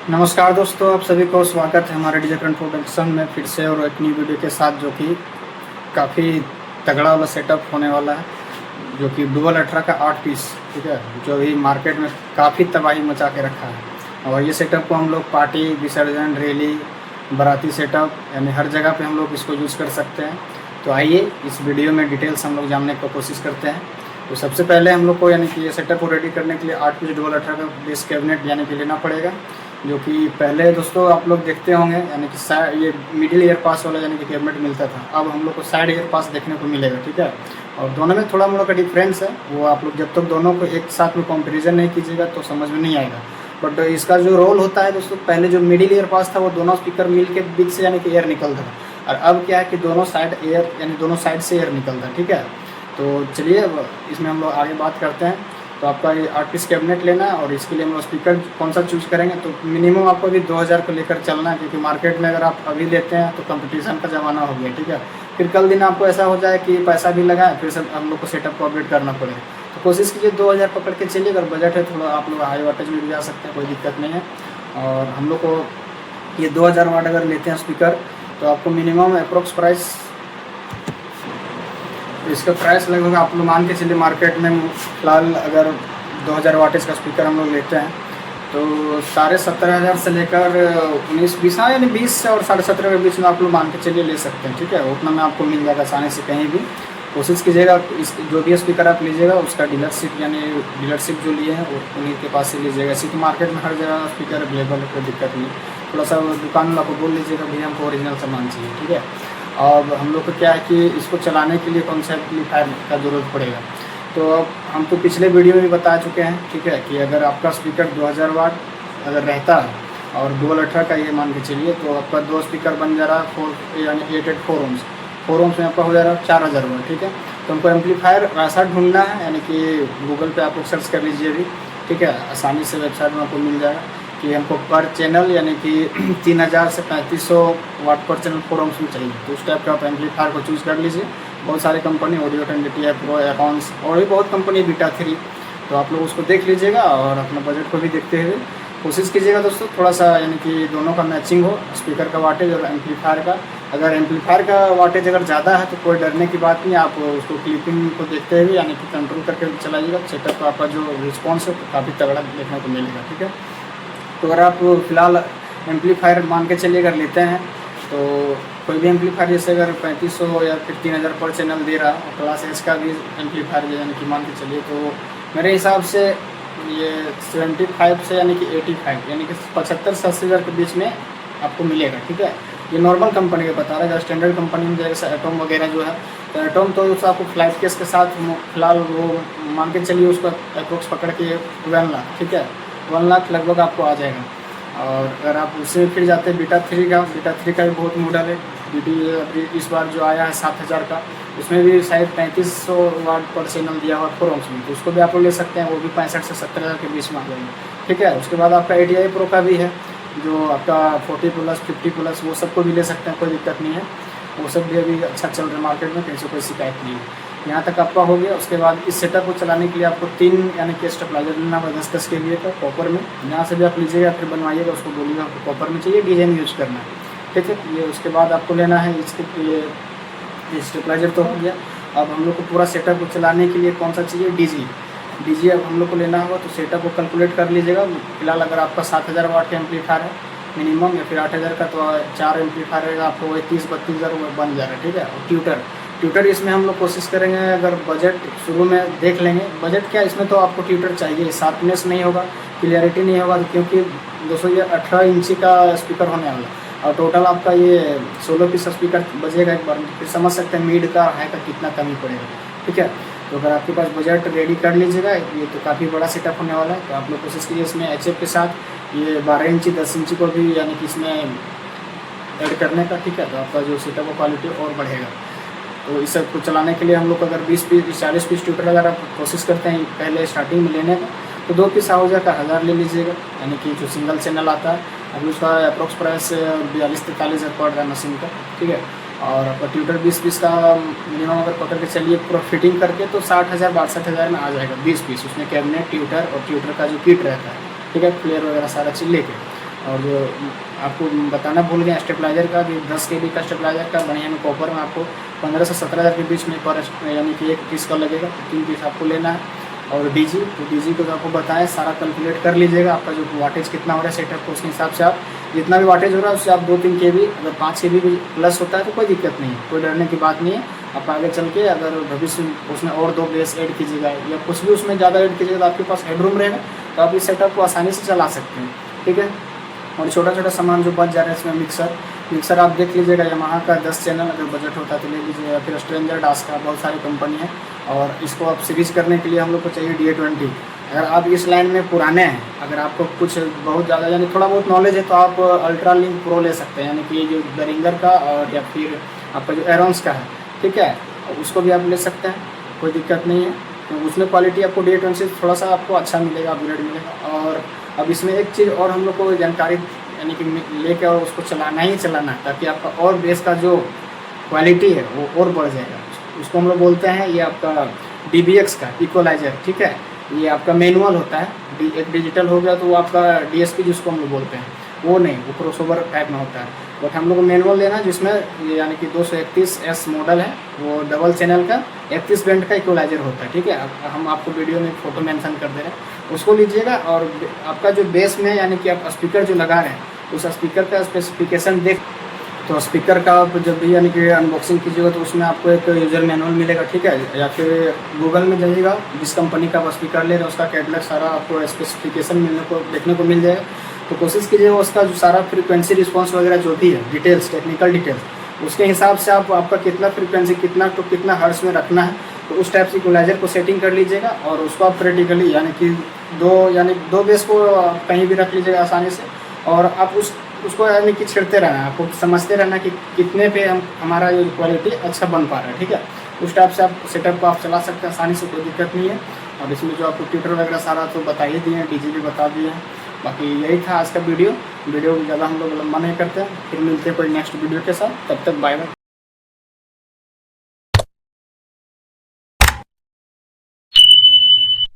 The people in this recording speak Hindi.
नमस्कार दोस्तों, आप सभी को स्वागत है हमारे डीजे करंट प्रोडक्शन में फिर से और एक नई वीडियो के साथ, जो कि काफ़ी तगड़ा वाला सेटअप होने वाला है, जो कि डुअल अल्ट्रा का 8 पीस, ठीक है, जो अभी मार्केट में काफ़ी तबाही मचा के रखा है। और ये सेटअप को हम लोग पार्टी, विसर्जन, रैली, बाराती सेटअप यानी हर जगह पे हम लोग इसको यूज़ कर सकते हैं। तो आइए इस वीडियो में डिटेल्स हम लोग जानने की कोशिश करते हैं। तो सबसे पहले हम लोग को यानी कि ये सेटअप को रेडी करने के लिए 8 पीस डुअल अल्ट्रा का बेस कैबिनेट यानी कि लेना पड़ेगा, जो कि पहले दोस्तों आप लोग देखते होंगे यानी कि ये मिडिल ईयर पास वाला यानी कि कैबिनेट मिलता था। अब हम लोग को साइड ईयर पास देखने को मिलेगा, ठीक है। और दोनों में थोड़ा मोड़ा का डिफरेंस है, वो आप लोग जब तक दोनों को एक साथ में कंपैरिजन नहीं कीजिएगा तो समझ में नहीं आएगा। बट इसका जो रोल होता है दोस्तों, पहले जो मिडिल ईयर पास था वो दोनों स्पीकर मिल के बीच से यानी कि एयर निकलता था, और अब क्या है कि दोनों साइड एयर यानी दोनों साइड से एयर निकलता है, ठीक है। तो चलिए अब इसमें हम लोग आगे बात करते हैं। तो आपका ये 8 पीस कैबिनेट लेना है, और इसके लिए हम लोग स्पीकर कौन सा चूज़ करेंगे, तो मिनिमम आपको अभी 2000 को लेकर चलना है, क्योंकि मार्केट में अगर आप अभी लेते हैं तो कंपटीशन का ज़माना हो गया, ठीक है। फिर कल दिन आपको ऐसा हो जाए कि पैसा भी लगाए, फिर सब हम लोग को सेटअप को अपडेट करना पड़े। तो कोशिश कीजिए 2000 पकड़ के चलिए। अगर बजट है थोड़ा आप लोग हाई वाटेज में भी जा सकते हैं, कोई दिक्कत नहीं है। और हम लोग को ये 2000 वाट अगर लेते हैं स्पीकर, तो आपको मिनिमम अप्रोक्स प्राइस, इसका प्राइस लगभग आप लोग मान के चलिए मार्केट में फिलहाल अगर 2000 वाटेज का स्पीकर हम लोग लेते हैं तो 17,500 से लेकर 19-20, हाँ यानी 20 और 17.5 के बीच में आप लोग मान के चलिए ले सकते हैं, ठीक है। उतना में आपको मिल जाएगा आसानी से कहीं भी। कोशिश कीजिएगा इस जो भी स्पीकर आप लीजिएगा उसका डीलरशिप यानी डीलरशिप जो लिए हैं वो उन्हीं के पास से लीजिएगा। इसी की मार्केट में हर जगह स्पीकर अवेलेबल है, कोई दिक्कत नहीं। थोड़ा सा दुकान वाला को बोल लीजिएगा भैया हमको ओरिजिनल सामान चाहिए, ठीक है। और हम लोग को क्या है कि इसको चलाने के लिए कौन सा एम्पलीफायर का ज़रूरत पड़ेगा, तो अब हम तो पिछले वीडियो में भी बता चुके हैं, ठीक है, कि अगर आपका स्पीकर 2000 वाट अगर रहता है और डुअल अल्ट्रा का ये मान के चलिए, तो आपका 2 स्पीकर बन जा रहा है 4 यानी 884 ओम्स। 4 ओम्स में आपका हो जा रहा है 4000 वाट, ठीक है। तो हमको एम्पलीफायर ऐसा ढूंढना है, यानी कि गूगल पे आप लोग सर्च कर लीजिए भी, ठीक है, आसानी से वेबसाइट में आपको मिल जाएगा कि हमको पर चैनल यानी कि 3000 से 3500 वाट पर चैनल 4 ओम्स में चाहिए। तो उस टाइप का आप एम्पलीफायर को चूज़ कर लीजिए। बहुत सारी company, audio 10, DTI pro, accounts और भी बहुत कंपनी, बीटा 3, तो आप लोग उसको देख लीजिएगा और अपना बजट को भी देखते हुए कोशिश कीजिएगा दोस्तों थोड़ा सा यानी कि दोनों का मैचिंग हो, स्पीकर का वाटेज और एम्पलीफायर का। अगर एम्पलीफायर का वाटेज अगर ज़्यादा है तो कोई डरने की बात नहीं, आप उसको क्लिपिंग को देखते हुए यानी कि कंट्रोल करके चलाइएगा। सेटअप का आपका जो रिस्पॉन्स है तो काफ़ी तगड़ा देखने को मिलेगा, ठीक है। तो अगर आप फिलहाल एम्पलीफायर मान के चलिए अगर लेते हैं, तो कोई भी एम्पलीफायर जैसे अगर 3500 या फिर 3000 पर चैनल दे रहा है, क्लास एस का भी एम्पलीफायर यानी कि मान के चलिए, तो मेरे हिसाब से ये 75 से यानी कि 85 यानी कि 75 से 80 हज़ार के बीच में आपको मिलेगा, ठीक है। ये नॉर्मल कंपनी का बता रहा है। स्टैंडर्ड कंपनी में जैसे एटॉम वगैरह जो है, तो एटॉम तो उसका आपको फ्लाइट केस के साथ फिलहाल वो मान के चलिए उसका अप्रोक्स पकड़ के 1 लाख, ठीक है, 1 लाख लगभग आपको आ जाएगा। और अगर आप उससे फिर जाते हैं बीटा 3 का भी बहुत मॉडल है। अभी इस बार जो आया है 7000 का, उसमें भी शायद 3500 वाट पर चैनल दिया हुआ 4 ओम्स में, तो उसको भी आप लोग ले सकते हैं। वो भी 65 से 70 हज़ार के बीच में आ जाएंगे, ठीक है। उसके बाद आपका ATI प्रो का भी है, जो आपका 40+, 50+, वो सबको भी ले सकते हैं, कोई दिक्कत नहीं है। वो सब भी अभी अच्छा चल रहा है मार्केट में, कहीं से कोई शिकायत नहीं है। यहाँ तक आपका हो गया। उसके बाद इस सेटअप को चलाने के लिए आपको 3 यानी कि स्टेबलाइजर लेना होगा 10-10 के लिए का कॉपर में। यहाँ से भी आप लीजिएगा, फिर बनवाइएगा, उसको बोलिएगा आपको कॉपर में चाहिए, डिजाइन यूज़ करना है, ठीक है। ये उसके बाद आपको लेना है इसके ये स्टेबलाइजर तो हो गया। अब हम लोग को पूरा सेटअप को चलाने के लिए कौन सा चाहिए, डीजी अब हम लोग को लेना होगा। तो सेटअप को कैलकुलेट कर लीजिएगा। फिलहाल अगर आपका 7000 वाट का एम्पलीफायर है मिनिमम, या फिर 8000 का, तो 4 एम्पलीफायर रहेगा आपको 30-32 हज़ार बन जाएगा, ठीक है। और ट्यूटर इसमें हम लोग कोशिश करेंगे, अगर बजट शुरू में देख लेंगे, बजट क्या इसमें तो आपको ट्यूटर चाहिए, शार्पनेस नहीं होगा, क्लियरिटी नहीं होगा, क्योंकि दोस्तों ये 18 इंची का स्पीकर होने वाला है। और टोटल आपका ये 16 पीस स्पीकर बजेगा एक बार में, फिर समझ सकते हैं मिड का हाई का कितना कमी पड़ेगा, ठीक है। तो अगर आपके पास बजट रेडी कर लीजिएगा, ये तो काफ़ी बड़ा सेटअप होने वाला है। तो आप लोग कोशिश कीजिए इसमें HF के साथ ये 12 इंची 10 इंची को भी यानी कि इसमें ऐड करने का, ठीक है। तो आपका जो सेटअप क्वालिटी और बढ़ेगा। तो इस सब को चलाने के लिए हम लोग अगर 20 पीस 40 पीस ट्यूटर अगर आप कोशिश करते हैं पहले स्टार्टिंग में लेने का, तो 2 पीस हाउजा का 1000 ले लीजिएगा, यानी कि जो सिंगल चैनल आता है। अभी उसका अप्रोक्स प्राइस 42-43 हज़ार पड़ रहा है मशीन का, ठीक है। और आपका ट्यूटर 20 पीस का मिनिमम अगर पकड़ के चलिए पूरा फिटिंग करके, तो 60,000-62,000 में आ जाएगा 20 पीस। उसमें कैबिनेट, ट्यूटर और ट्यूटर का जो किट रहता है, ठीक है, प्लेयर वगैरह सारा चीज़ लेके। और जो आपको बताना भूल गए स्टेबलाइजर का, कि 10 kb का स्टेबलाइजर का बढ़िया में कॉपर में आपको 15 से 17 हज़ार के बीच में पर यानी कि एक पीस का लगेगा, 3 पीस आपको लेना है। और डीजी, तो डीजी को तो आपको बताएं, सारा कैलकुलेट कर लीजिएगा आपका जो वाटेज कितना हो रहा है सेटअप को, उसके हिसाब से आप जितना भी वाटेज हो रहा है उससे आप 2-3 kb, अगर 5 kb भी प्लस होता है तो कोई दिक्कत नहीं है, कोई डरने की बात नहीं है। आप आगे चल के अगर भविष्य में उसमें और 2 बेस ऐड कीजिएगा या कुछ भी उसमें ज़्यादा ऐड कीजिएगा तो आपके पास हेडरूम रहेगा, तो आप इस सेटअप को आसानी से चला सकते हैं, ठीक है। और छोटा छोटा सामान जो बच जा रहा है इसमें मिक्सर आप देख लीजिएगा, यामाहा का 10 चैनल अगर बजट होता है तो ले लीजिए, या फिर स्ट्रेंजर डास का, बहुत सारी कंपनी है। और इसको आप सीरीज करने के लिए हम लोग को चाहिए DA20। अगर आप इस लाइन में पुराने हैं, अगर आपको कुछ बहुत ज़्यादा यानी थोड़ा बहुत नॉलेज है तो आप अल्ट्रा लिंक प्रो ले सकते हैं, यानी कि जो बेरिंगर का और या फिर आपका जो एरोन्स का है, ठीक है, उसको भी आप ले सकते हैं, कोई दिक्कत नहीं है। तो उसमें क्वालिटी आपको DA20 से थोड़ा सा आपको अच्छा मिलेगा, अपग्रेड मिलेगा। और अब इसमें एक चीज़ और हम लोग को जानकारी यानी कि लेके और उसको चलाना ही चलाना है, ताकि आपका और बेस का जो क्वालिटी है वो और बढ़ जाएगा। उसको हम लोग बोलते हैं, ये आपका DBX का इक्वलाइजर, ठीक है। ये आपका मैनुअल होता है, एक डिजिटल हो गया तो वो आपका DSP जिसको हम लोग बोलते हैं, वो नहीं, वो क्रॉसओवर टाइप में होता है। बट हम लोग को मैनुअल लेना जिसमें यानी कि 231S मॉडल है, वो डबल चैनल का 31 बैंड का इक्वलाइजर होता है, ठीक है। हम आपको वीडियो में फ़ोटो मेंशन कर दे रहे हैं, उसको लीजिएगा। और आपका जो बेस में यानी कि आप स्पीकर जो लगा रहे हैं उस स्पीकर का स्पेसिफिकेशन देख, तो स्पीकर का आप जब भी यानी कि अनबॉक्सिंग कीजिएगा तो उसमें आपको एक यूज़र मैनुअल मिलेगा, ठीक है। या फिर गूगल में जाइएगा, जिस कंपनी का आप स्पीकर ले रहे हैं उसका कैटलॉग सारा आपको स्पेसिफिकेशन देखने को मिल जाएगा। तो कोशिश कीजिएगा उसका जो सारा फ्रीक्वेंसी रिस्पॉन्स वगैरह जो भी है, डिटेल्स, टेक्निकल डिटेल्स, उसके हिसाब से आपका कितना फ्रीक्वेंसी कितना तो कितना हर्ट्ज में रखना है, तो उस टाइप से इक्वलाइजर को सेटिंग कर लीजिएगा। और उसको आप प्रैक्टिकली यानी कि दो बेस को कहीं भी रख लीजिएगा आसानी से, और आप उसको यानी कि छिड़ते रहना है, आपको समझते रहना कि कितने पे हमारा ये क्वालिटी अच्छा बन पा रहा है, ठीक है। उस टाइप से आप सेटअप को आप चला सकते हैं आसानी से, कोई दिक्कत नहीं है। और इसमें जो आपको ट्विटर वगैरह सारा तो बता ही दिए हैं, DG भी बता दिए हैं। बाकी यही था आज का वीडियो ज़्यादा हम लोग लंबा नहीं करते हैं, फिर मिलते हैं कोई नेक्स्ट वीडियो के साथ, तब तक बाय बाय।